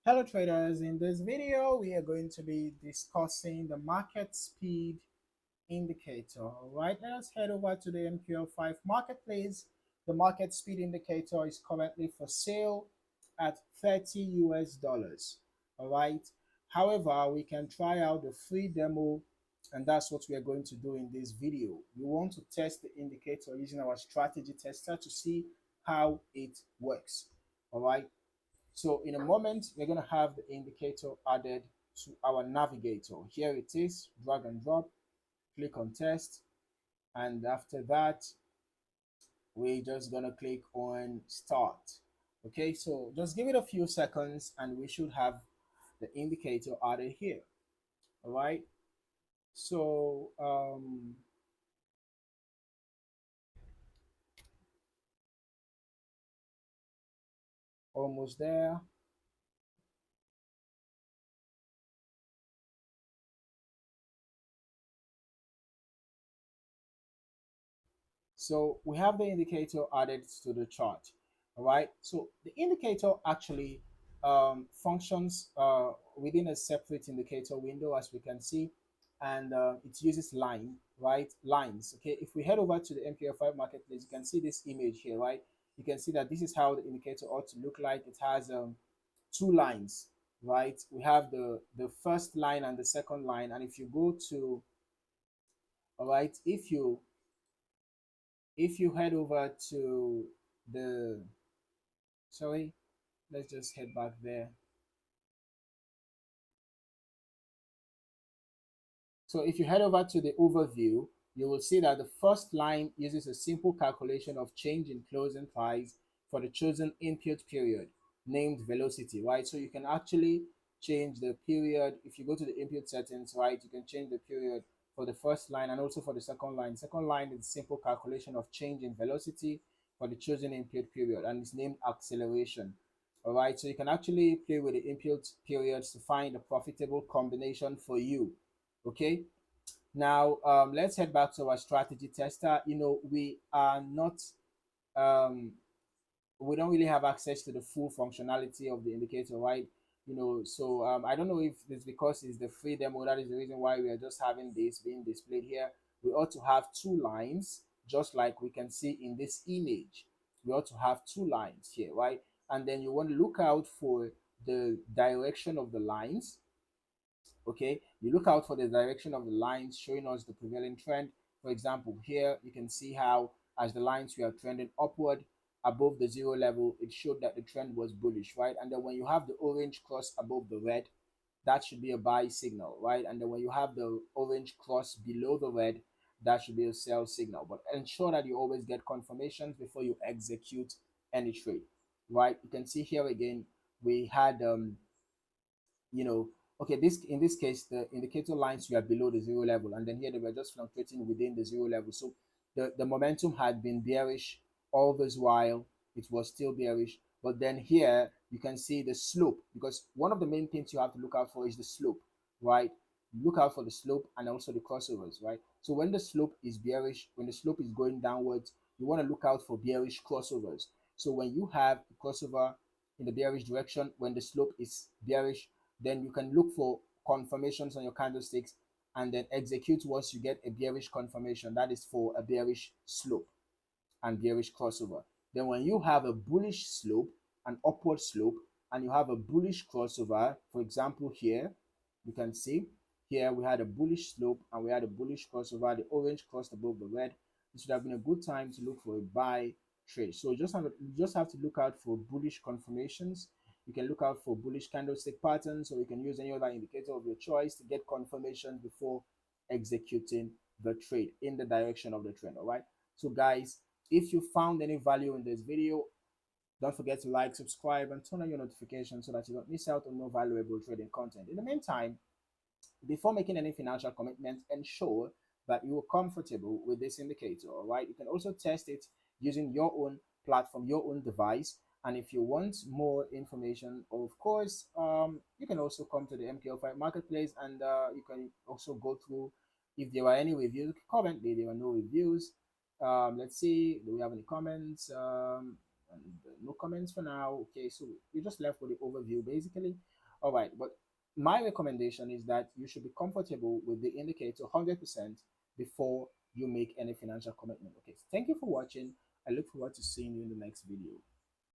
Hello traders, in this video we are going to be discussing the market speed indicator. All right, let us head over to the MQL5 Marketplace. The market speed indicator is currently for sale at 30 US dollars. All right, however, we can try out the free demo, and that's what we are going to do in this video. We want to test the indicator using our strategy tester to see how it works. All right, so in a moment, we're going to have the indicator added to our navigator. Here it is, drag and drop, click on test. And after that, we're just going to click on start. Okay, so just give it a few seconds and we should have the indicator added here. All right, so almost there. So we have the indicator added to the chart. All right. So the indicator actually functions within a separate indicator window, as we can see, and it uses lines. Okay. If we head over to the MQL5 Marketplace, you can see this image here, right? You can see that this is how the indicator ought to look like. It has two lines, right? We have the first line and the second line, and if you go to, all right, if you head over to the, sorry, let's just head back there. So if you head over to the overview, you will see that the first line uses a simple calculation of change in closing price for the chosen input period named velocity, right? So you can actually change the period. If you go to the input settings, right, you can change the period for the first line and also for the second line. Second line is simple calculation of change in velocity for the chosen input period, and it's named acceleration. All right, so you can actually play with the input periods to find a profitable combination for you. Okay, now let's head back to our strategy tester. We are not um, we don't really have access to the full functionality of the indicator, right? So I don't know if it's because it's the free demo, that is the reason why we are just having this being displayed here. We ought to have two lines, just like we can see in this image. We ought to have two lines here, right? And then you want to look out for the direction of the lines. Okay, you look out for the direction of the lines showing us the prevailing trend. For example, here you can see how as the lines were trending upward above the zero level, it showed that the trend was bullish, right? And then when you have the orange cross above the red, that should be a buy signal, right? And then when you have the orange cross below the red, that should be a sell signal. But ensure that you always get confirmations before you execute any trade, right? You can see here again, we had okay, this in this case the indicator lines were below the zero level, and then here they were just fluctuating within the zero level. So the momentum had been bearish all this while. It was still bearish, but then here you can see the slope, because one of the main things you have to look out for is the slope, right? Look out for the slope and also the crossovers, right? So when the slope is bearish, when the slope is going downwards, you want to look out for bearish crossovers. So when you have a crossover in the bearish direction, when the slope is bearish, then you can look for confirmations on your candlesticks and then execute once you get a bearish confirmation. That is for a bearish slope and bearish crossover. Then when you have a bullish slope, an upward slope, and you have a bullish crossover, for example here, you can see here we had a bullish slope and we had a bullish crossover. The orange crossed above the red. This would have been a good time to look for a buy trade. So you just have to look out for bullish confirmations. You can look out for bullish candlestick patterns, or you can use any other indicator of your choice to get confirmation before executing the trade in the direction of the trend. All right, so guys, if you found any value in this video, don't forget to like, subscribe, and turn on your notifications so that you don't miss out on more valuable trading content. In the meantime, before making any financial commitment, ensure that you are comfortable with this indicator. All right, you can also test it using your own platform, your own device. And if you want more information, of course, you can also come to the MQL5 Marketplace, and you can also go through if there are any reviews. Currently, there are no reviews. Let's see, do we have any comments? And no comments for now. Okay, so we're just left with the overview basically. All right, but my recommendation is that you should be comfortable with the indicator 100% before you make any financial commitment. Okay, so thank you for watching. I look forward to seeing you in the next video.